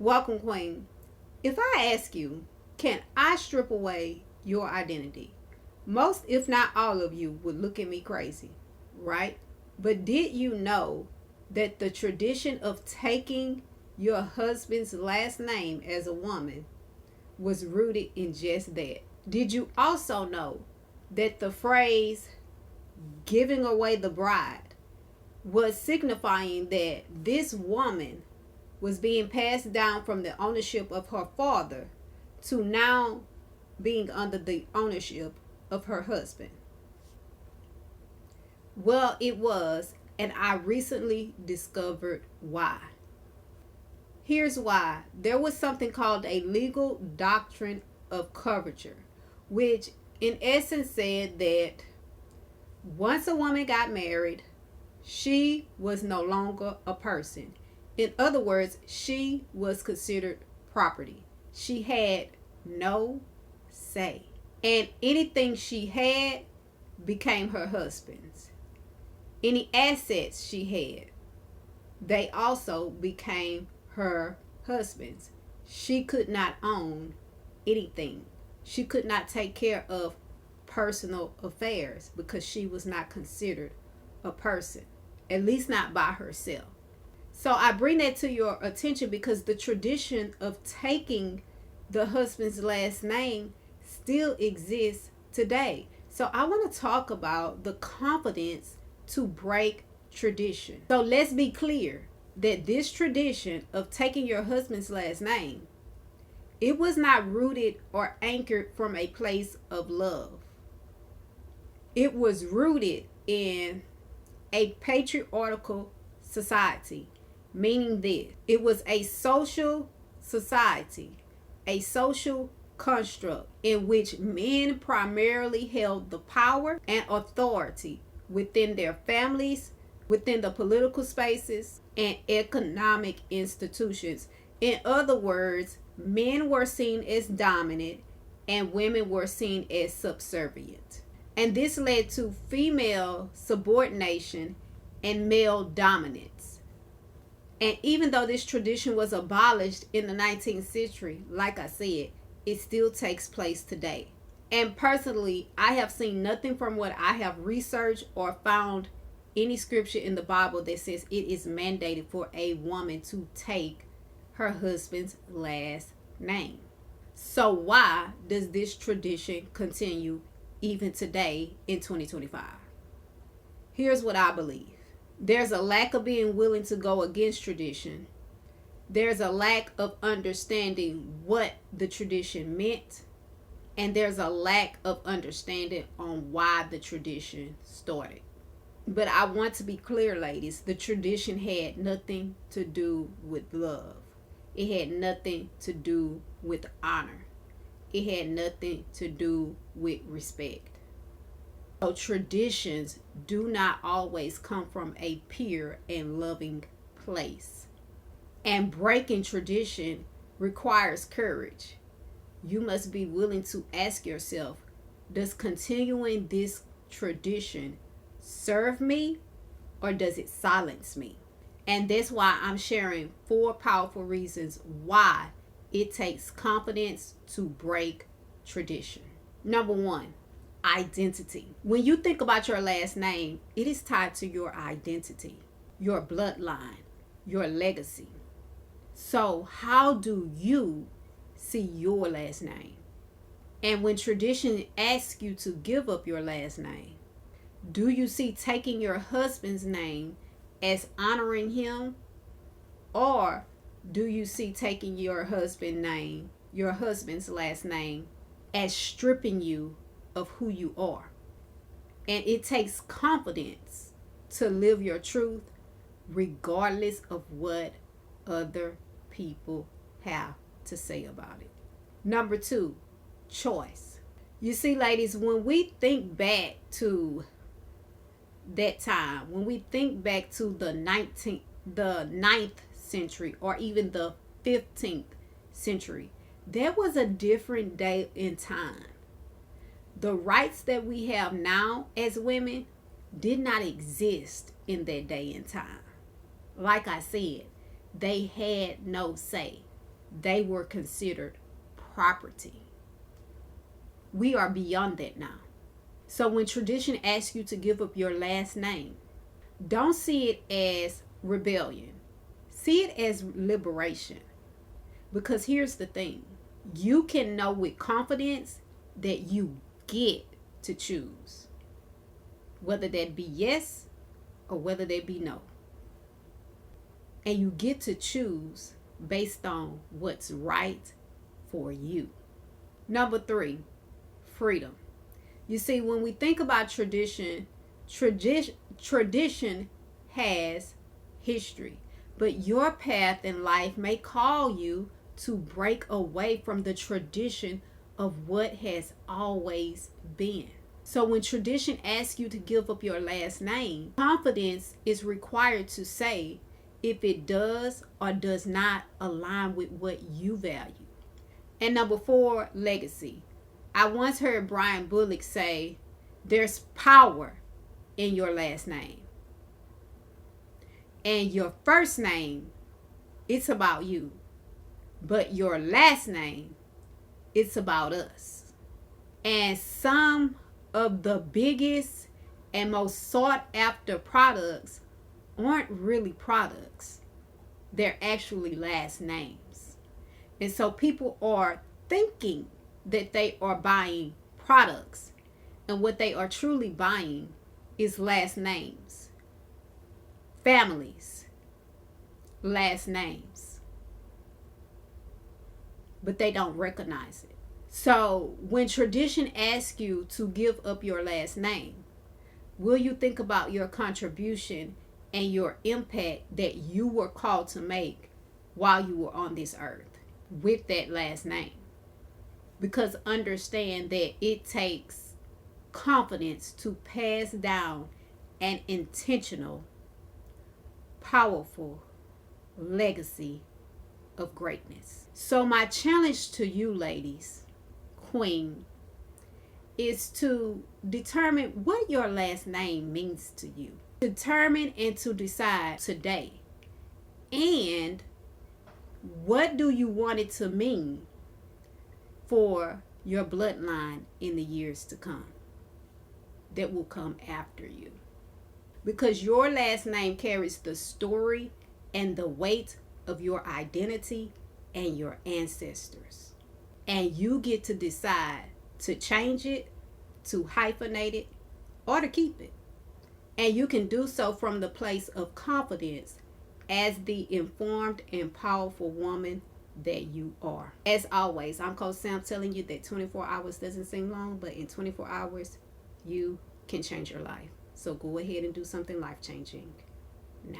Welcome, Queen. If I ask you, can I strip away your identity? Most, if not all of you, would look at me crazy, right? But did you know that the tradition of taking your husband's last name as a woman was rooted in just that? Did you also know that the phrase giving away the bride was signifying that this woman was being passed down from the ownership of her father to now being under the ownership of her husband? Well, it was, and I recently discovered why. Here's why. There was something called a legal doctrine of coverture, which in essence said that once a woman got married, she was no longer a person. In other words, she was considered property. She had no say. And anything she had became her husband's. Any assets she had, they also became her husband's. She could not own anything. She could not take care of personal affairs because she was not considered a person, at least not by herself. So I bring that to your attention because the tradition of taking the husband's last name still exists today. So I want to talk about the confidence to break tradition. So let's be clear that this tradition of taking your husband's last name, it was not rooted or anchored from a place of love. It was rooted in a patriarchal society, meaning this: it was a social society, a social construct in which men primarily held the power and authority within their families, within the political spaces, and economic institutions. In other words, men were seen as dominant and women were seen as subservient. And this led to female subordination and male dominance. And even though this tradition was abolished in the 19th century, like I said, it still takes place today. And personally, I have seen nothing from what I have researched or found any scripture in the Bible that says it is mandated for a woman to take her husband's last name. So why does this tradition continue even today in 2025? Here's what I believe. There's a lack of being willing to go against tradition. There's a lack of understanding what the tradition meant. And there's a lack of understanding on why the tradition started. But I want to be clear, ladies, the tradition had nothing to do with love. It had nothing to do with honor. It had nothing to do with respect. So traditions do not always come from a pure and loving place. And breaking tradition requires courage. You must be willing to ask yourself, does continuing this tradition serve me or does it silence me? And that's why I'm sharing 4 powerful reasons why it takes confidence to break tradition. Number 1, identity. When you think about your last name, it is tied to your identity, your bloodline, your legacy. So how do you see your last name? And when tradition asks you to give up your last name, do you see taking your husband's name as honoring him, or do you see taking your husband's last name, as stripping you of who you are? And it takes confidence to live your truth regardless of what other people have to say about it. Number 2, choice. You see, ladies, when we think back to that time, when we think back to the 9th century or even the 15th century, there was a different day in time. The rights that we have now as women did not exist in that day and time. Like I said, they had no say. they were considered property. We are beyond that now. So when tradition asks you to give up your last name, don't see it as rebellion. See it as liberation. Because here's the thing. You can know with confidence that you get to choose. Whether that be yes or whether that be no. And you get to choose based on what's right for you. Number 3, freedom. You see, when we think about tradition has history, but your path in life may call you to break away from the tradition of what has always been. So when tradition asks you to give up your last name, confidence is required to say if it does or does not align with what you value. And number 4, legacy. I once heard Brian Bullock say, there's power in your last name. And your first name, it's about you. But your last name, it's about us. And some of the biggest and most sought after products aren't really products. They're actually last names. And so people are thinking that they are buying products, and what they are truly buying is last names, families, last names, but they don't recognize it. So when tradition asks you to give up your last name, will you think about your contribution and your impact that you were called to make while you were on this earth with that last name? Because understand that it takes confidence to pass down an intentional, powerful legacy of greatness. So my challenge to you ladies, queen, is to determine what your last name means to you. Determine and to decide today. And what do you want it to mean for your bloodline in the years to come that will come after you? Because your last name carries the story and the weight of your identity and your ancestors. And you get to decide to change it, to hyphenate it, or to keep it. And you can do so from the place of confidence as the informed and powerful woman that you are. As always, I'm Coach Sam telling you that 24 hours doesn't seem long, but in 24 hours, you can change your life. So go ahead and do something life-changing now.